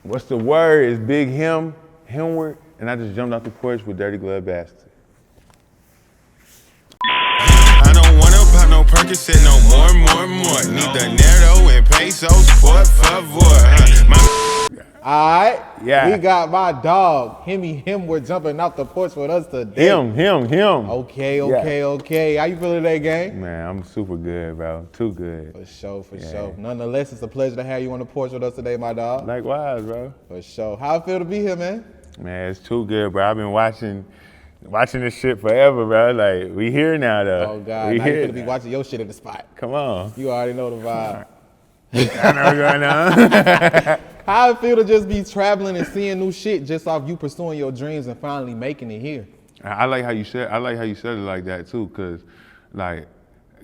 What's the word? It's Big H1MWORD, and I just jumped off the porch with Dirty Glove Bastard. I don't wanna pop no Percocet no more. Need the Nero and pesos, por favor. Alright, Yeah. we got my dog, H1M jumping off the porch with us today. Him. Okay. How you feeling today, gang? Man, I'm super good, bro. Too good. For sure. Nonetheless, it's a pleasure to have you on the porch with us today, my dog. Likewise, bro. For sure. How it feel to be here, man? Man, it's too good, bro. I've been watching this shit forever, bro. Like, we here now, though. Oh, God. We Now you here gonna be watching your shit in the spot. Come on. You already know the vibe. I know what's going on. How it feel to just be traveling and seeing new shit just off you pursuing your dreams and finally making it here? I like how you said it like that too, cause like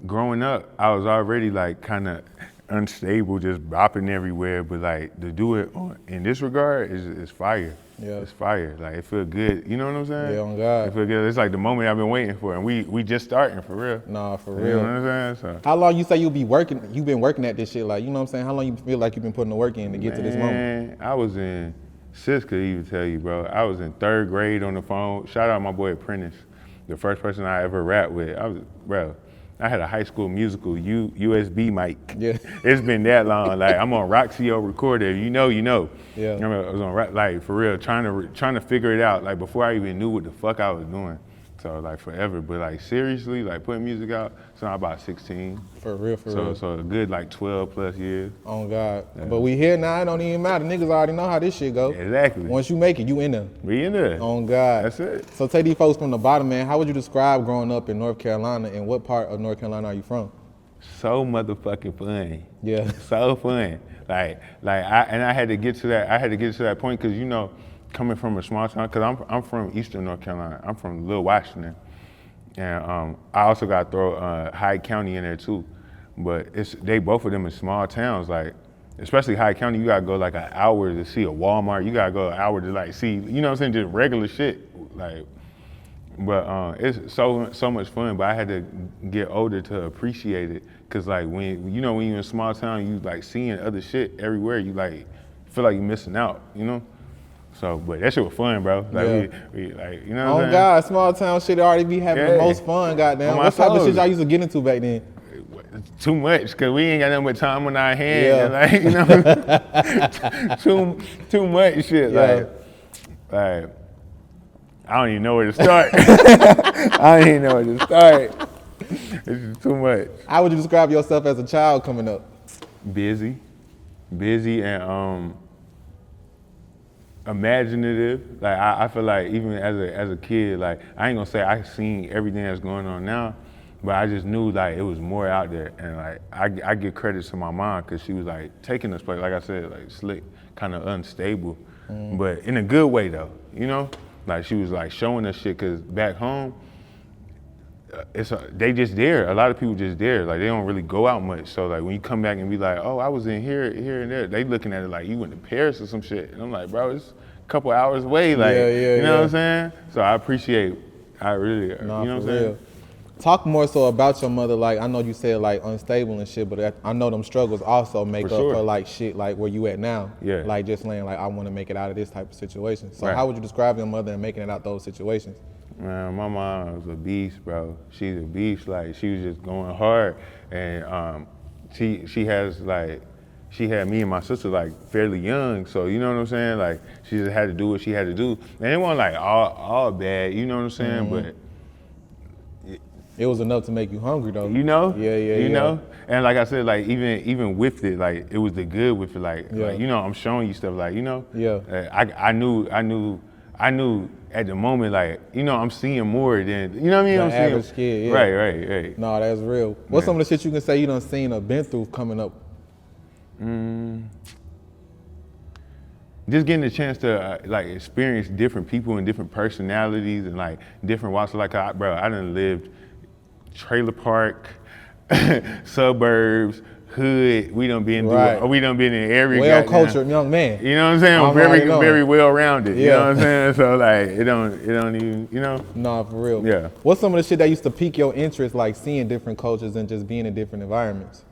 growing up, I was already like kind of unstable, just bopping everywhere. But like to do it in this regard is fire. Yeah. It's fire. Like it feel good. You know what I'm saying? Yeah, on God. It feel good. It's like the moment I've been waiting for, and we just starting for real. Nah, for You real. know what I'm saying? So, How long you say you've been working at this shit? Like, you know what I'm saying? How long you feel like you've been putting the work in to get to this moment? Man, I was in, Sis could even tell you, bro. I was in 3rd grade on the phone. Shout out my boy Apprentice, the first person I ever rapped with. I had a High School Musical USB mic. Yeah. It's been that long. Like I'm on Roxio recorder. You know. Yeah. I was on like for real, trying to figure it out. Like before I even knew what the fuck I was doing. So like forever, but like seriously, like putting music out, so I'm about 16. For real. So a good like 12 plus years. Oh God. Yeah. But we here now, it don't even matter. Niggas already know how this shit go. Exactly. Once you make it, you in there. We in there. Oh God. That's it. So take these folks from the bottom, man. How would you describe growing up in North Carolina, and what part of North Carolina are you from? So motherfucking fun. Yeah. So fun. I had to get to that point because you know, coming from a small town, because I'm from Eastern North Carolina. I'm from Little Washington, and I also got to throw Hyde County in there too. But both of them in small towns. Like especially Hyde County, you gotta go like an hour to see a Walmart. You gotta go an hour to like see, you know what I'm saying, just regular shit. Like, but it's so much fun. But I had to get older to appreciate it, cause like when you're in a small town, you like seeing other shit everywhere. You like feel like you're missing out, you know. So, but that shit was fun, bro. Like Yeah. we like, you know what I'm saying? God, small town shit already be having the most fun, goddamn. What type of shit y'all used to get into back then? Too much, cause we ain't got nothing but time on our hands. Yeah. Like, you know, too much shit. Yeah. Like, I don't even know where to start. I don't even know where to start. It's just too much. How would you describe yourself as a child coming up? Busy, and imaginative. Like I feel like even as a kid, like I ain't gonna say I seen everything that's going on now, but I just knew like it was more out there, and like I give credit to my mom because she was like taking us place, like I said, like slick, kind of unstable, but in a good way though, you know. Like she was like showing us shit, cause back home, they just there. A lot of people just there. Like they don't really go out much. So like when you come back and be like, oh, I was in here and there, they looking at it like you went to Paris or some shit. And I'm like, bro, it's a couple hours away. Like, you know what I'm saying? So I appreciate. I really, you know what I'm saying? Talk more so about your mother. Like I know you said like unstable and shit, but I know them struggles also make up for like shit like where you at now. Yeah. Like just laying like I want to make it out of this type of situation. So Right. how would you describe your mother and making it out those situations? Man, my mom was a beast, bro. She's a beast. Like she was just going hard, and she had me and my sister like fairly young, so you know what I'm saying. Like she just had to do what she had to do, and it wasn't like all bad, you know what I'm saying. But It was enough to make you hungry though. you know, Yeah. know, and like I said, like even with it, like it was the good with it, like you know, I'm showing you stuff, like you know, I knew at the moment, like, you know, I'm seeing more than, you know what I mean? The I'm average seeing, kid, yeah. Right. No, that's real. What's some of the shit you can say you done seen or been through coming up? Just getting the chance to like experience different people and different personalities and like different walks of life. Bro, I done lived trailer park, suburbs, hood. We done been in every well-cultured young man. You know what I'm saying? I'm Very well-rounded. You Yeah. know what I'm saying? So like, it don't even, you know? Nah, for real. Yeah. What's some of the shit that used to pique your interest, like seeing different cultures and just being in different environments?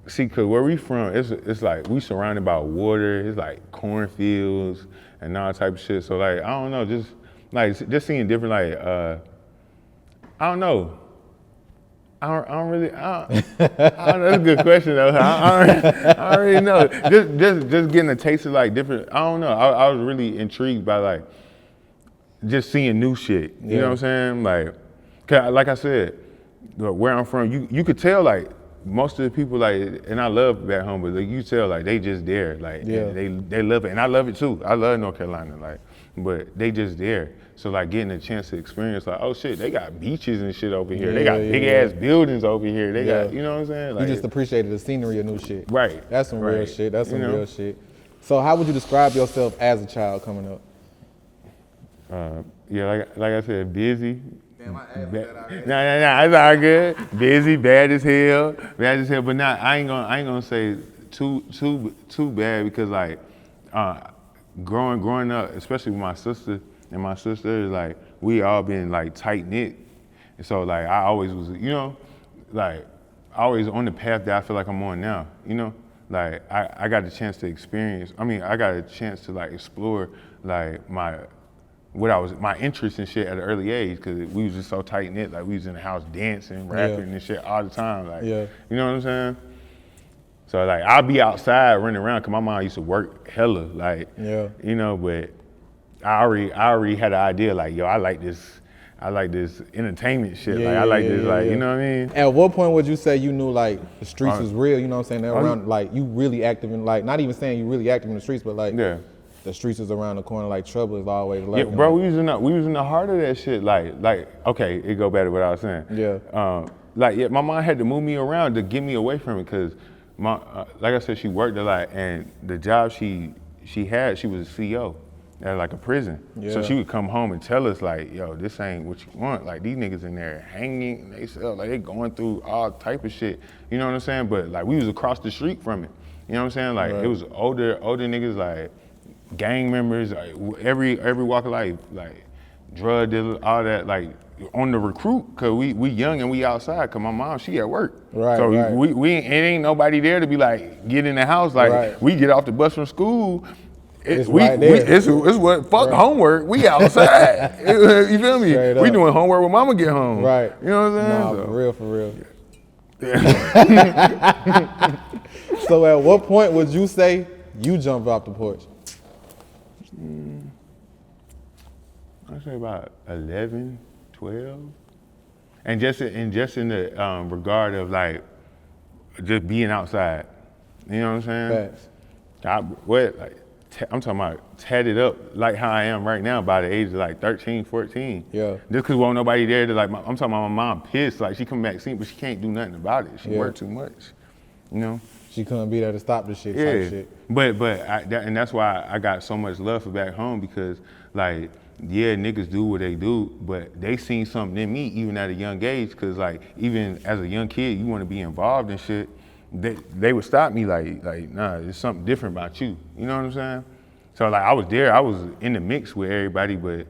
see, cause where we from, it's like we surrounded by water. It's like cornfields and all type of shit. So like I don't know, just seeing different like I don't know. I don't really. That's a good question though. I don't really know. Just getting a taste of like different. I don't know. I was really intrigued by like just seeing new shit. You know what I'm saying? Like, 'cause like I said, where I'm from, you could tell like most of the people like, and I love back home, but like, you tell like they just there. Like they love it, and I love it too. I love North Carolina. Like, but they just there. So like getting a chance to experience like, oh shit, they got beaches and shit over here. They got big ass buildings over here. They got, you know what I'm saying? Like, you just appreciated the scenery of new shit. Right. That's some real shit. That's some real shit. So how would you describe yourself as a child coming up? Yeah, like I said, busy. Damn, I asked that already. Nah, it's all good. Busy, bad as hell, but not. I ain't gonna say too bad because like, growing up, especially with my sister and my sister, like we all been like tight knit, and so like I always was, you know, like always on the path that I feel like I'm on now, you know, like I got the chance to experience. I mean, I got a chance to like explore like my interest in shit at an early age because we was just so tight knit. Like we was in the house dancing, rapping and shit all the time. Like, you know what I'm saying? So like I'll be outside running around because my mom used to work hella, like, you know, but I already had an idea like, yo, I like this entertainment shit. Like I like this, like, you know what I mean? At what point would you say you knew like the streets was real, you know what I'm saying? They're around, like you really active in, like, not even saying you really active in the streets, but like the streets is around the corner, like trouble is always lurking. Yeah, bro, we was in the heart of that shit. Like, okay, it go back to what I was saying. My mom had to move me around to get me away from it because like I said, she worked a lot, and the job she had, she was a CEO at like a prison. So she would come home and tell us like, yo, this ain't what you want. Like these niggas in there hanging, they sell, like they going through all type of shit. You know what I'm saying? But like we was across the street from it. You know what I'm saying? Like it was older niggas, like gang members, like, every walk of life, like drug dealers, all that, like on the recruit, cause we young and we outside, cause my mom, she at work. So we it ain't nobody there to be like, get in the house. Like we get off the bus from school, it's what fuck homework. We outside. You feel me? We doing homework when mama get home. You know what I'm saying? Nah, for real. So at what point would you say you jumped off the porch? I'd say about 11, 12. And just in the regard of like just being outside. You know what I'm saying? Facts. I'm talking about tatted up like how I am right now by the age of like 13, 14. Yeah. Just cause wasn't nobody there to like, I'm talking about my mom pissed, like she come back seen, but she can't do nothing about it. She worked too much, you know? She couldn't be there to stop the shit, type shit. And that's why I got so much love for back home because like, yeah, niggas do what they do, but they seen something in me even at a young age, cause like even as a young kid, you wanna be involved in shit. They would stop me like, nah, there's something different about you. You know what I'm saying? So like I was there, I was in the mix with everybody, but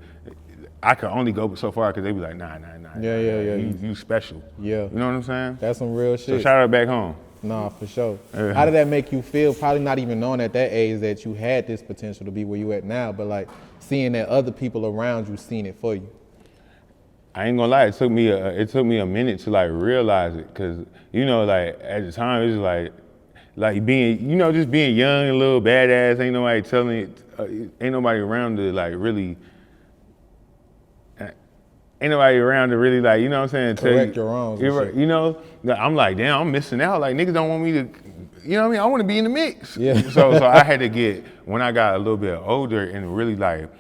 I could only go so far because they be like, nah. You special. Yeah. You know what I'm saying? That's some real shit. So shout out back home. Nah, for sure. How did that make you feel? Probably not even knowing at that age that you had this potential to be where you at now, but like seeing that other people around you seen it for you. I ain't gonna lie, it took me a minute to like realize it, cause you know, like at the time it was like being, you know, just being young and a little badass. Ain't nobody telling it, ain't nobody around to like really, like, you know what I'm saying? Correct your wrongs. You know, I'm like, damn, I'm missing out. Like niggas don't want me to, you know what I mean? I want to be in the mix. Yeah. So I had to get, when I got a little bit older and really like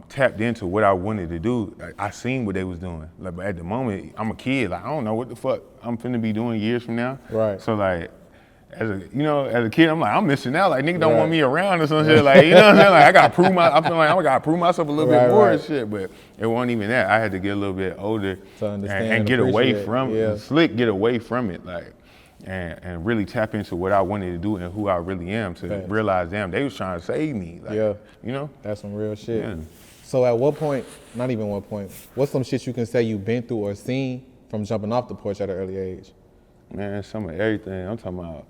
tapped into what I wanted to do, I seen what they was doing. Like, but at the moment, I'm a kid. Like I don't know what the fuck I'm finna be doing years from now. Right. So like, as a kid, I'm like, I'm missing out. Like niggas don't want me around or some shit. Like, you know what I'm saying? Like I gotta prove myself a little bit more and shit. But it wasn't even that. I had to get a little bit older to understand and get away from it. Slick, get away from it. Like, and really tap into what I wanted to do and who I really am to realize, damn, they was trying to save me. Like, you know? That's some real shit. Yeah. So at what point, not even one point, what's some shit you can say you've been through or seen from jumping off the porch at an early age? Man, some of everything. I'm talking about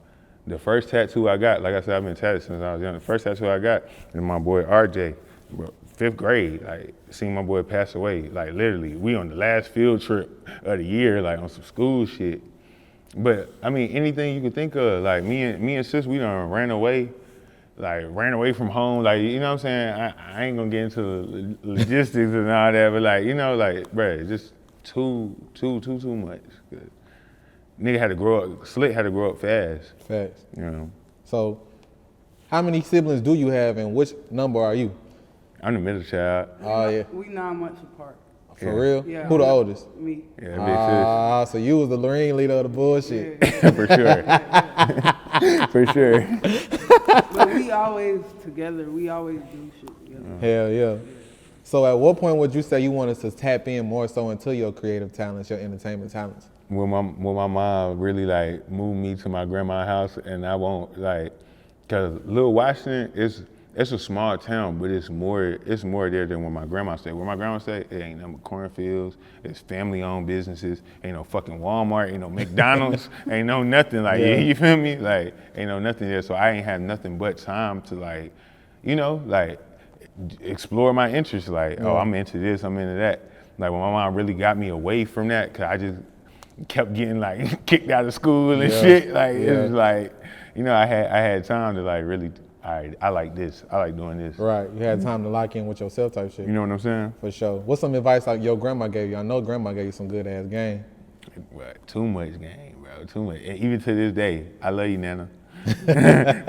the first tattoo I got. Like I said, I've been tattooed since I was young. The first tattoo I got is my boy RJ, bro, 5th grade. Like, seen my boy pass away. Like, literally, we on the last field trip of the year, like on some school shit. But I mean, anything you could think of. Like me and sis, we done ran away from home. Like, you know what I'm saying? I ain't gonna get into the logistics and all that, but like, you know, like, bruh, just too much. Nigga had to grow up, Slick had to grow up fast. Facts. You know. So, how many siblings do you have, and which number are you? I'm the middle child. Oh yeah. We 9 months apart. For real? Yeah. Who the oldest? Me. Yeah, big sis. So you was the ringleader of the bullshit. Yeah. For sure. For sure. But we always together. We always do shit together. Hell yeah. So at what point would you say you wanted to tap in more so into your creative talents, your entertainment talents? When my mom really like moved me to my grandma's house, and I won't like, cause Little Washington it's a small town, but it's more there than where my grandma stayed. Where my grandma stayed, it ain't no cornfields, it's family-owned businesses, ain't no fucking Walmart, ain't no McDonald's, ain't no nothing. Like, yeah. You feel me? Like, ain't no nothing there. So I ain't have nothing but time to like, you know, like explore my interests. Like, oh, I'm into this, I'm into that. Like when my mom really got me away from that, cause I just kept getting like kicked out of school and shit. Like it was like, you know, I had time to like really. All right, I like this. I like doing this. Right, you had time to lock in with yourself type shit. You know what I'm saying? For sure. What's some advice like your grandma gave you? I know grandma gave you some good ass game. Too much game, bro. Too much. And even to this day, I love you, Nana.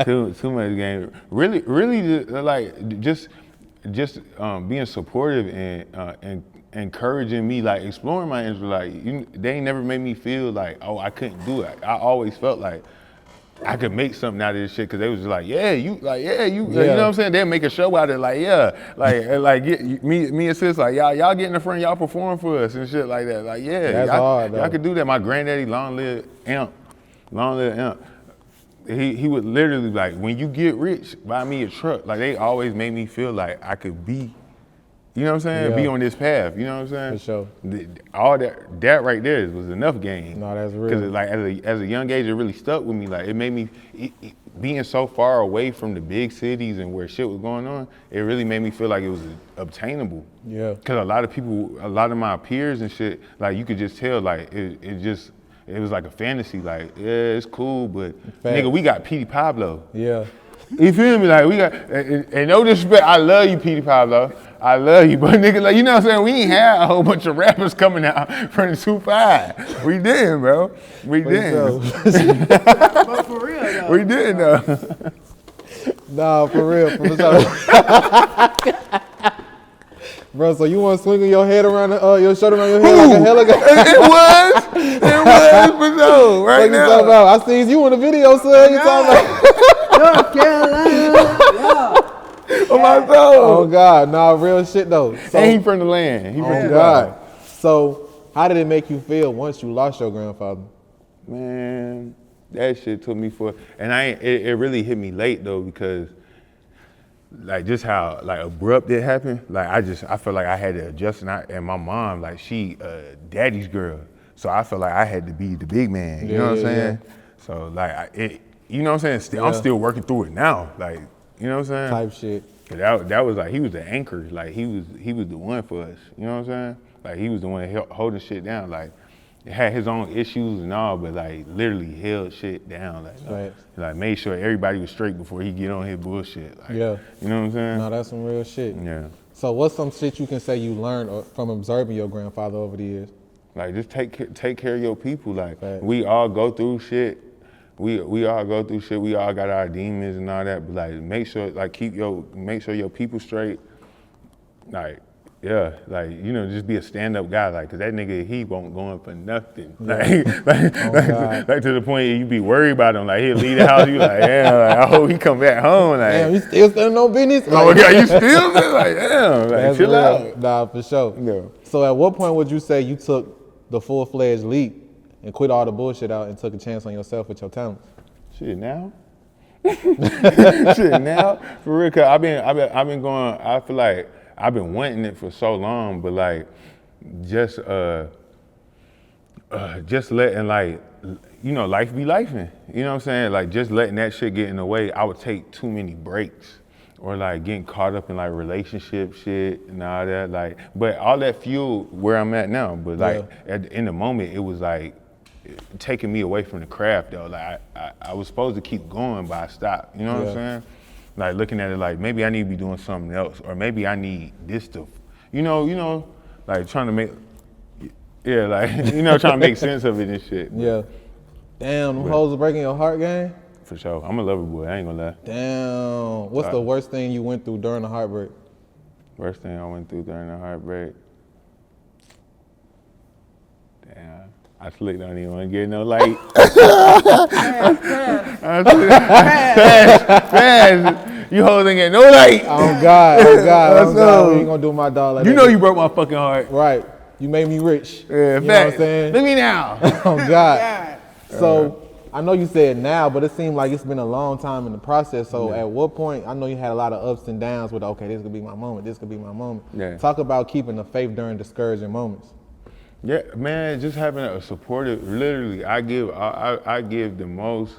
too much game. Really, like just being supportive and encouraging me, like exploring my interests. Like they ain't never made me feel like, oh, I couldn't do it. I always felt like I could make something out of this shit, because they was just like, you know what I'm saying? They'll make a show out of it, like, me and sis, like, y'all get in the front, y'all perform for us and shit like that. Like, That's hard, though. Y'all could do that. My granddaddy, long live Amp. He would literally, like, when you get rich, buy me a truck. Like, they always made me feel like I could be, you know what I'm saying? Yeah. Be on this path, you know what I'm saying? For sure. All that right there was enough game. No, that's real. Because like as a young age, it really stuck with me. Like it made me, being so far away from the big cities and where shit was going on, it really made me feel like it was obtainable. Yeah. Because a lot of my peers and shit, like you could just tell, like it was like a fantasy. Like, yeah, it's cool, but nigga, we got Petey Pablo. Yeah. You feel me? Like we got, and no disrespect, I love you, Petey Pablo. I love you, but nigga, like, you know what I'm saying? We ain't had a whole bunch of rappers coming out from the 2-5. We didn't, bro. We didn't. But for real though. We didn't though. Nah, for real. For sure. Bro, so you want to swing your head around your shoulder around your head like a helicopter? It was for sure. Right now. I seen you in the video, son. You talking about? North Carolina. Yeah. On my soul. Oh God, nah, real shit though. So, And he from the land. He from oh the God. So, how did it make you feel once you lost your grandfather? Man, that shit took me for, and it really hit me late though, because like just how like abrupt it happened. Like I felt like I had to adjust, and my mom, like she daddy's girl, so I felt like I had to be the big man. You know what I'm saying? Yeah. So like you know what I'm saying? I'm still working through it now. Like, you know what I'm saying? Type shit. That was like, he was the anchor. Like he was the one for us. You know what I'm saying? Like he was the one holding shit down. Like it had his own issues and all, but like literally held shit down. Like, like made sure everybody was straight before he get on his bullshit. Like, yeah. You know what I'm saying? No, that's some real shit. Yeah. So what's some shit you can say you learned from observing your grandfather over the years? Like just take care of your people. Like we all go through shit. We all go through shit. We all got our demons and all that. But like make sure your people straight. Like, yeah, like, you know, just be a stand-up guy, like, cause that nigga, he won't go in for nothing. Yeah. Like to the point you be worried about him. Like he'll leave the house, you like, damn, like, I hope he come back home. Like, damn, you still standing on business? Oh my God, you still like, damn, like, chill out. Nah, for sure. No. So at what point would you say you took the full-fledged leap and quit all the bullshit out and took a chance on yourself with your talents? Shit, now? Shit, now? For real, cause I've been going, I feel like I've been wanting it for so long, but like, just, just letting like, you know, life be lifing. You know what I'm saying? Like just letting that shit get in the way. I would take too many breaks, or like getting caught up in like relationship shit and all that. Like, but all that fueled where I'm at now. But like in the moment, it was like taking me away from the craft though. Like I was supposed to keep going, but I stopped. You know what I'm saying? Like looking at it like maybe I need to be doing something else, or maybe I need this to, you know, like trying to make. Yeah, like, you know, trying to make sense of it and shit. Yeah. Damn, them hoes are breaking your heart, gang? For sure. I'm a lover boy, I ain't gonna lie. Damn. What's the worst thing you went through during the heartbreak? Worst thing I went through during the heartbreak? Damn. I slick don't even want to get no light. Fast. You hoes ain't get no light. Oh God. We ain't gonna do my dog like that. You know you broke my fucking heart. Right. You made me rich. Yeah, you know what I'm saying? Look at me now. Oh God. So I know you said now, but it seemed like it's been a long time in the process. So at what point, I know you had a lot of ups and downs with, okay, this could be my moment, this could be my moment. Yeah. Talk about keeping the faith during discouraging moments. Yeah, man, just having a supportive, literally, I give the most,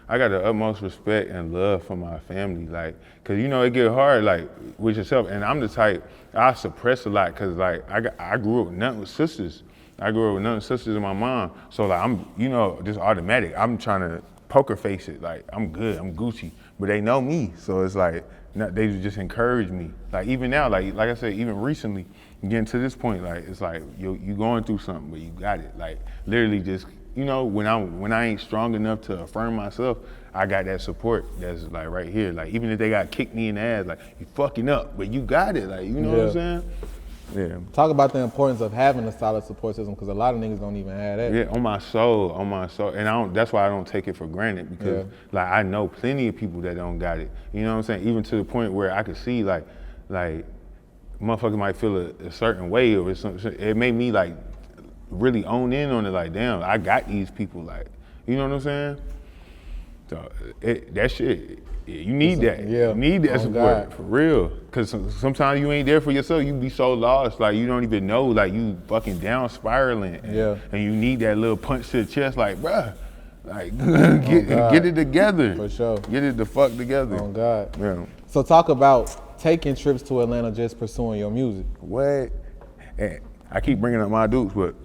I got the utmost respect and love for my family, like, cause you know, it get hard, like, with yourself, and I'm the type, I suppress a lot, cause like, I grew up with nothing with sisters. I grew up with nothing sisters and my mom, so like, I'm, you know, just automatic, I'm trying to poker face it, like, I'm good, I'm Gucci, but they know me, so it's like, they just encourage me. Like even now, like I said, even recently, getting to this point, like it's like you going through something, but you got it. Like literally just, you know, when I ain't strong enough to affirm myself, I got that support that's like right here. Like even if they got kicked me in the ass, like you fucking up, but you got it. Like you know what I'm saying? Yeah. Talk about the importance of having a solid support system, because a lot of niggas don't even have that. Yeah, on my soul, and that's why I don't take it for granted, because like I know plenty of people that don't got it. You know what I'm saying? Even to the point where I could see like motherfuckers might feel a certain way or something. It made me like really own in on it. Like damn, I got these people. Like you know what I'm saying? So that shit. You need that. Yeah. You need that support for real. Cause sometimes you ain't there for yourself. You be so lost, like you don't even know, like you fucking down spiraling. And you need that little punch to the chest, like bruh, like get it together. For sure. Get it the fuck together. Oh God. Yeah. So talk about taking trips to Atlanta, just pursuing your music. What? And I keep bringing up my dudes, but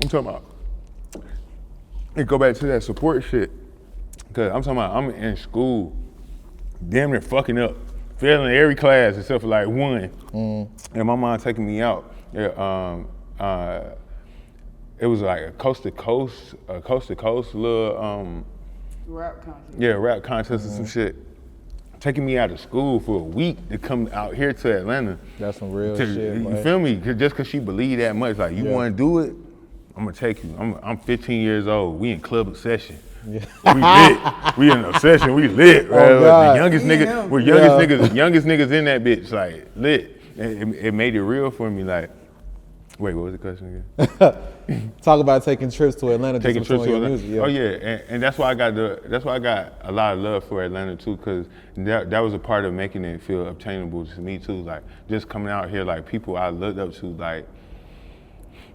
I'm talking about. And go back to that support shit. Cause I'm talking about I'm in school, damn near fucking up, failing every class except for like one. And my mom taking me out. It was like a coast to coast little rap contest. Yeah, rap contest or some shit. Taking me out of school for a week to come out here to Atlanta. That's some real shit. You feel me? Just cause she believed that much, like you wanna do it, I'm gonna take you. I'm 15 years old. We in club obsession. Yeah. We lit. We in obsession. We lit. The youngest niggas. We're youngest niggas in that bitch. Like lit. It made it real for me. Like, wait, what was the question again? Talk about taking trips to Atlanta. Taking trips to Atlanta. Music, Oh yeah, and that's why I got a lot of love for Atlanta too, cause that was a part of making it feel obtainable to me too. Like just coming out here, like people I looked up to, like.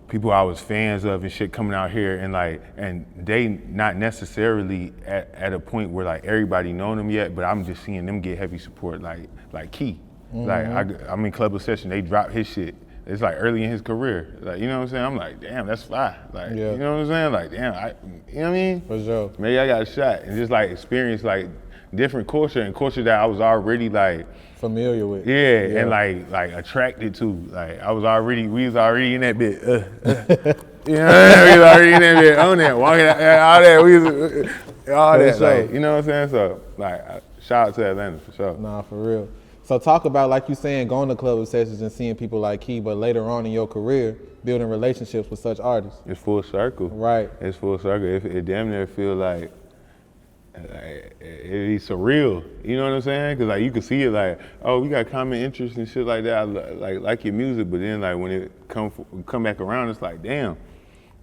People I was fans of and shit coming out here and they not necessarily at a point where like everybody know them yet, but I'm just seeing them get heavy support like Key. Like I'm in Club Obsession, they dropped his shit. It's like early in his career. Like, you know what I'm saying? I'm like, damn, that's fire. Like, you know what I'm saying? Like, damn, you know what I mean? For sure. Maybe I got a shot and just like experience like different culture and culture that I was already like familiar with. Yeah, and like attracted to. Like we was already in that bit. You know what I mean? We was already in that bit, on that, walking out, all that, all that. Sure. Like, you know what I'm saying? So like, shout out to Atlanta for sure. Nah, for real. So talk about, like you saying, going to club sessions and seeing people like Key, but later on in your career, building relationships with such artists. It's full circle. Right. It's full circle. It damn near feel like it's surreal, you know what I'm saying? Cause like you can see it like, oh, we got common interests and shit like that. I like your music, but then like when it come back around, it's like, damn,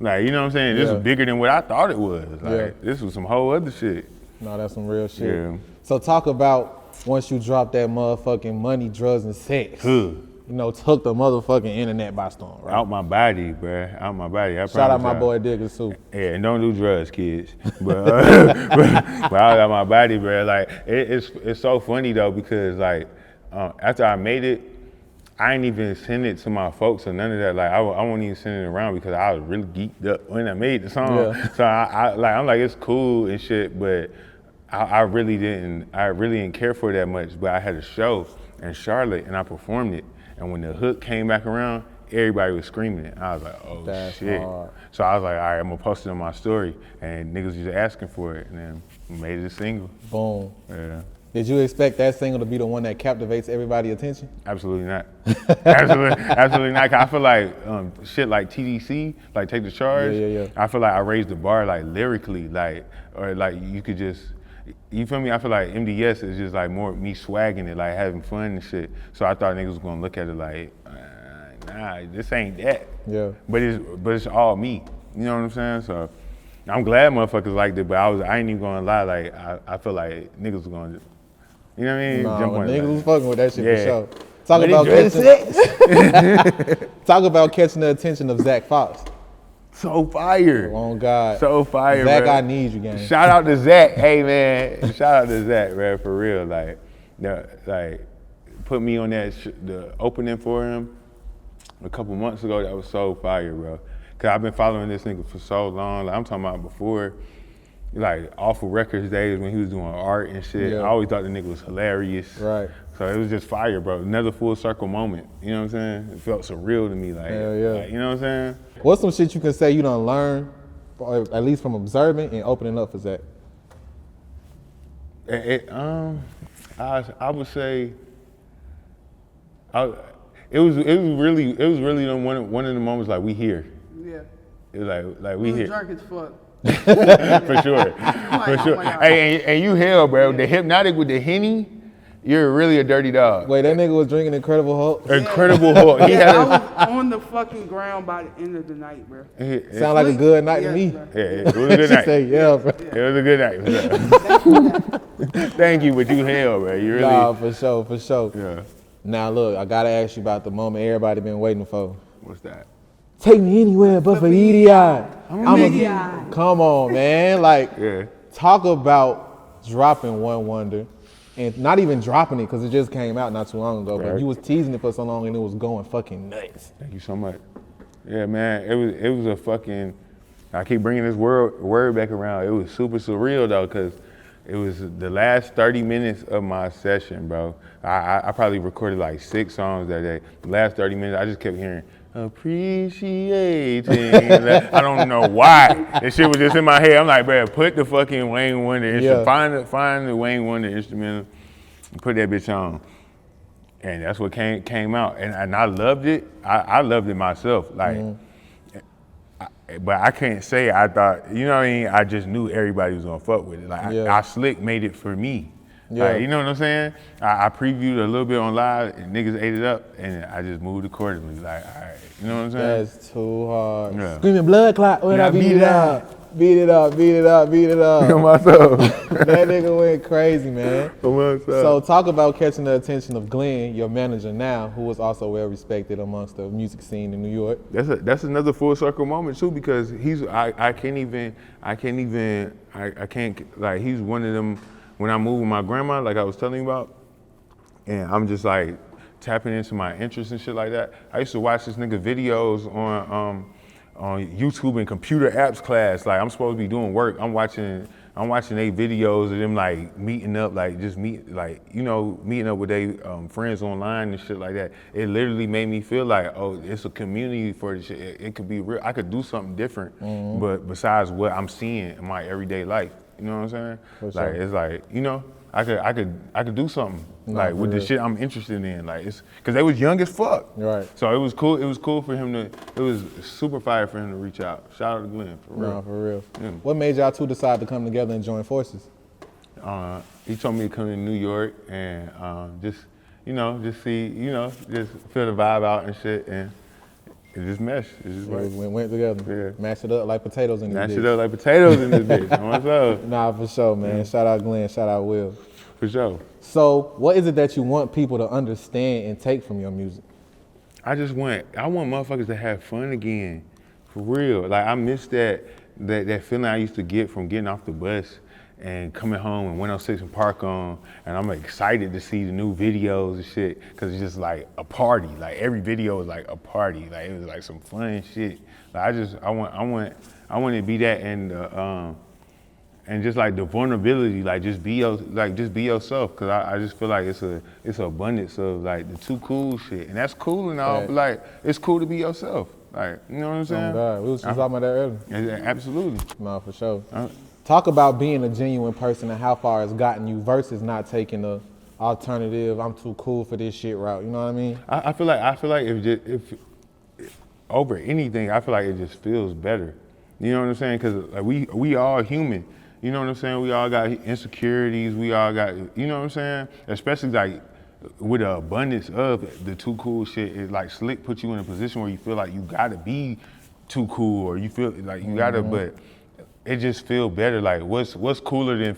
like you know what I'm saying? This is bigger than what I thought it was. Like this was some whole other shit. No, that's some real shit. Yeah. So talk about once you drop that motherfucking Money, Drugs, and Sex. You took the motherfucking internet by storm, right? Out my body, bruh. Out my body. Shout out my boy Diggers too. Yeah, and don't do drugs, kids. But, but I was out my body, bruh. Like, it's so funny, though, because, like, after I made it, I ain't even send it to my folks or none of that. Like, I won't even send it around because I was really geeked up when I made the song. Yeah. So I'm like, it's cool and shit, but I really didn't care for it that much. But I had a show in Charlotte and I performed it. And when the hook came back around, everybody was screaming it. I was like, oh, that's shit. Hard. So I was like, all right, I'm gonna post it on my story. And niggas was asking for it. And then we made it a single. Boom. Yeah. Did you expect that single to be the one that captivates everybody's attention? Absolutely not. Absolutely not. 'Cause I feel like shit like TDC, like Take the Charge. Yeah. I feel like I raised the bar like lyrically, or you could just, you feel me? I feel like MDS is just like more me swagging it, like having fun and shit. So I thought niggas was gonna look at it like, nah, this ain't that. Yeah. But it's all me. You know what I'm saying? So I'm glad motherfuckers liked it, but I ain't even gonna lie. Like I feel like niggas was gonna, you know what I mean? Nah, jump on niggas it. was fucking with that shit Yeah. for sure. Talk about catching the attention of Zack Fox. So fire. Oh God. So fire, Zack, bro. I need you, gang. Shout out to Zack. Hey, man. Shout out to Zack, man, for real. Like put me on that, the opening for him a couple months ago. That was so fire, bro. Cause I've been following this nigga for so long. Like, I'm talking about before, like Awful Records days when he was doing art and shit. Yeah. I always thought the nigga was hilarious. Right. So it was just fire, bro. Another full circle moment. You know what I'm saying? It felt surreal to me. Like, hell yeah. like, you know what I'm saying? What's some shit you can say you done learned, or at least from observing and opening up for Zack? I would say, it was really one of the moments like we here. Yeah. It was like we here. Drunk as fuck. For sure. For sure. Hey, and you hell, bro. The Hypnotic with the Henny, you're really a dirty dog. Wait, that nigga was drinking Incredible Hulk? Incredible Hulk. He had I was on the fucking ground by the end of the night, bro. Sound like a good night to me. Bro. Yeah, it was a good night. Say, yeah, bro. It was a good night. Thank you, but you hell, bro. You really. Nah, for sure. Yeah. Now look, I gotta ask you about the moment everybody been waiting for. What's that? Take me anywhere but for EDI. Come on, man. Like, Yeah. talk about dropping One Wonder. And not even dropping it because it just came out not too long ago, but you was teasing it for so long and it was going fucking nuts. Thank you so much. Yeah, man, it was a fucking, I keep bringing this word back around. It was super surreal though, because it was the last 30 minutes of my session, bro. I probably recorded like 6 songs that day. The last 30 minutes, I just kept hearing, appreciating. I don't know why. That shit was just in my head. I'm like, bro, put the fucking Wayne Wonder instrument, find the Wayne Wonder instrumental, and put that bitch on. And that's what came out. And I loved it. I loved it myself. Like, but I can't say I thought, you know what I mean? I just knew everybody was gonna fuck with it. Like, I slick made it for me. Yeah. Like, you know what I'm saying? I previewed a little bit on live and niggas ate it up and I just moved accordingly. Like, all right, you know what I'm saying? That's too hard. Yeah. Screaming blood clot when I beat it up. Beat it up. Myself. That nigga went crazy, man. Myself. So talk about catching the attention of Glenn, your manager now, who was also well respected amongst the music scene in New York. That's another full circle moment too, because he's he's one of them. When I moved with my grandma, like I was telling you about, and I'm just like tapping into my interests and shit like that. I used to watch this nigga videos on YouTube and computer apps class. Like, I'm supposed to be doing work. I'm watching they videos of them like meeting up, like just meeting up with they friends online and shit like that. It literally made me feel like, oh, it's a community for this shit. It could be real. I could do something different, but besides what I'm seeing in my everyday life. You know what I'm saying? Like, it's like, you know, I could do something like with the shit I'm interested in. Like, it's because they was young as fuck. Right. So it was cool. It was cool for him to. It was super fire for him to reach out. Shout out to Glenn for real. No, for real. Yeah. What made y'all two decide to come together and join forces? He told me to come to New York and just see, just feel the vibe out and shit, and it just meshed. It just worked. We went together. Yeah. Mashed it up like potatoes in this bitch. Mashed it up like potatoes in this bitch. What's up? Nah, for sure, man. Yeah. Shout out Glenn. Shout out Will. For sure. So, what is it that you want people to understand and take from your music? I want motherfuckers to have fun again, for real. Like I miss that feeling I used to get from getting off the bus and coming home and 106 and Park on, and I'm excited to see the new videos and shit, cause it's just like a party. Like every video was like a party. Like it was like some fun shit. Like I want to be that, and just like the vulnerability, like just be yourself, cause I just feel like it's an abundance of like the too cool shit, and that's cool and all, but like it's cool to be yourself. Like, you know what I'm saying? Oh God, we was just talking about that earlier. Absolutely. No, for sure. Talk about being a genuine person and how far it's gotten you versus not taking the alternative, I'm too cool for this shit route. You know what I mean? I feel like if over anything, I feel like it just feels better. You know what I'm saying? Cause like we all human. You know what I'm saying? We all got insecurities. We all got, you know what I'm saying? Especially like with the abundance of the too cool shit, it like slick puts you in a position where you feel like you gotta be too cool, or you feel like you gotta, but it just feel better. Like what's cooler than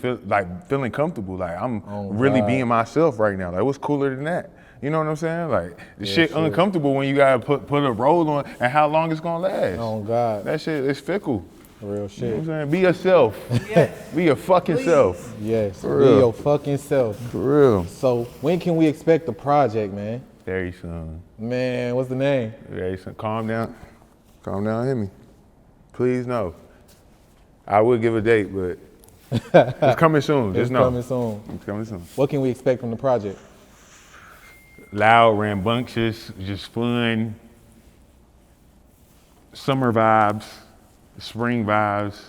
feeling comfortable? Like I'm really being myself right now. Like what's cooler than that? You know what I'm saying? Like the shit uncomfortable when you gotta put a roll on, and how long it's gonna last. Oh God. That shit is fickle. Real shit. You know what I'm saying? Be yourself. Yes. Be your fucking self. Yes. For Be real. your fucking self. For real. So when can we expect the project, man? Very soon. Man, what's the name? Very soon. Calm down. Calm down, hit me. Please no. I will give a date, but it's coming soon. Just know. It's coming soon. It's coming soon. What can we expect from the project? Loud, rambunctious, just fun, summer vibes, spring vibes,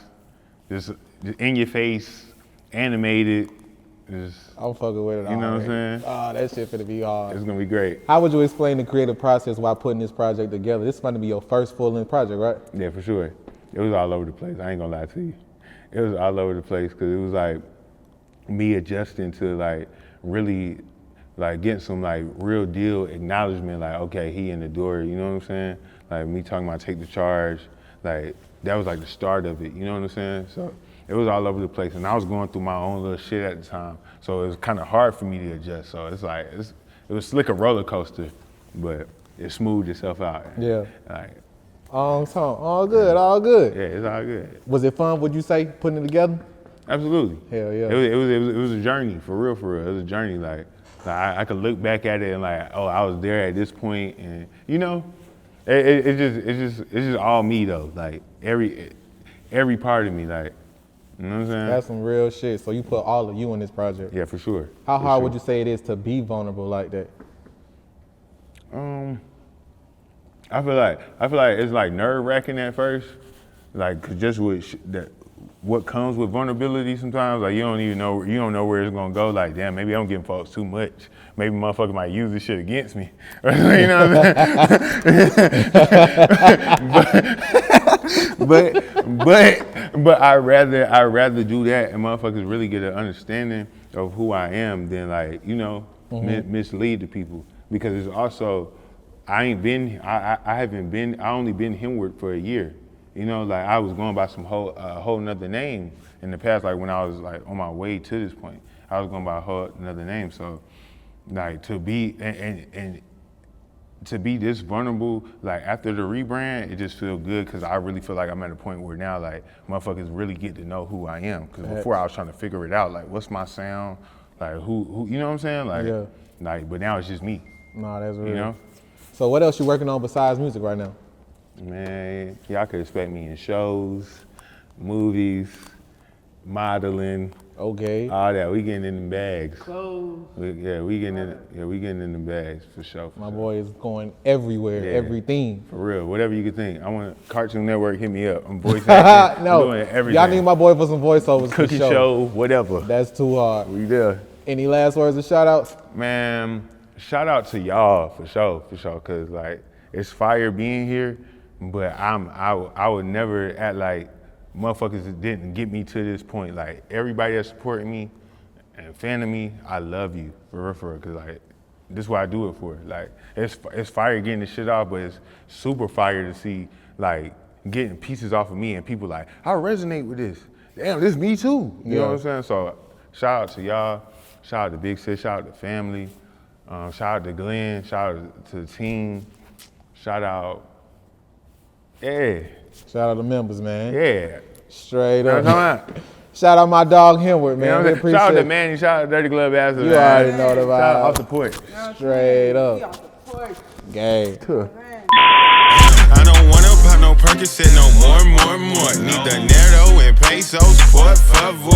just in your face, animated. Just, I'm fucking with it. you know already. what I'm saying? Oh, that shit finna be hard. It's gonna be great. How would you explain the creative process while putting this project together? This is going to be your first full-length project, right? Yeah, for sure. It was all over the place. I ain't gonna lie to you. It was all over the place because it was like me adjusting to like really like getting some like real deal acknowledgement. Like, okay, he in the door. You know what I'm saying? Like me talking about take the charge. Like that was like the start of it. You know what I'm saying? So it was all over the place, and I was going through my own little shit at the time. So it was kind of hard for me to adjust. So it's like it was like a roller coaster, but it smoothed itself out. Yeah. Like, all good, all good. yeah, it's all good. Was it fun, would you say, putting it together? Absolutely. Hell yeah. It was a journey, for real, for real. It was a journey. Like I could look back at it and like, oh, I was there at this point, and you know, it's just all me though. Like every part of me, like, you know what I'm saying? That's some real shit. So you put all of you in this project. Yeah, for sure. How hard would you say it is to be vulnerable like that? I feel like it's like nerve-wracking at first, like 'cause just with what comes with vulnerability sometimes, like you don't know where it's gonna go. Like, damn, maybe I'm giving folks too much. Maybe motherfuckers might use this shit against me. You know what I'm saying? but I rather do that and motherfuckers really get an understanding of who I am than like, you know, mislead the people, because it's also. I only been HMWORD for a year. You know, like I was going by some whole nother name in the past, like when I was like on my way to this point, I was going by a whole another name. So like to be, and to be this vulnerable, like after the rebrand, it just feels good because I really feel like I'm at a point where now like motherfuckers really get to know who I am. Because before I was trying to figure it out, like what's my sound, like who, you know what I'm saying? Like, like, but now it's just me. Nah, that's real. You know? So what else you working on besides music right now? Man, y'all could expect me in shows, movies, modeling. Okay. All that. We getting in the bags. Clothes. We getting in the bags for sure. My boy is going everywhere, everything. For real, whatever you could think. I want Cartoon Network, hit me up. I'm voice acting. No, I'm doing everything. y'all need my boy for some voiceovers. Cooking for sure. show, whatever. That's too hard. We there. Any last words or shout outs? Man, shout out to y'all for sure, cause like it's fire being here, but I would never act like motherfuckers didn't get me to this point. Like everybody that's supporting me and fanning me, I love you for real, cause like this is what I do it for. Like it's fire getting the shit off, but it's super fire to see like getting pieces off of me and people like, I resonate with this. Damn, this me too. You know what I'm saying? So shout out to y'all, shout out to Big Sis, shout out to family. Shout out to Glenn, shout out to the team. Shout out. Yeah. Shout out to members, man. Yeah. Straight You know up. what I'm talking about? Shout out my dog H1MWORD, man. You know what We I'm saying? appreciate Shout out to it. Manny, shout out to Dirty Glove Ass. You already know the Shout out vibe. off the porch. Straight We up. off the porch. Gang. I don't wanna pop no Percocet no more. Need the Nerdo and pesos, por favor.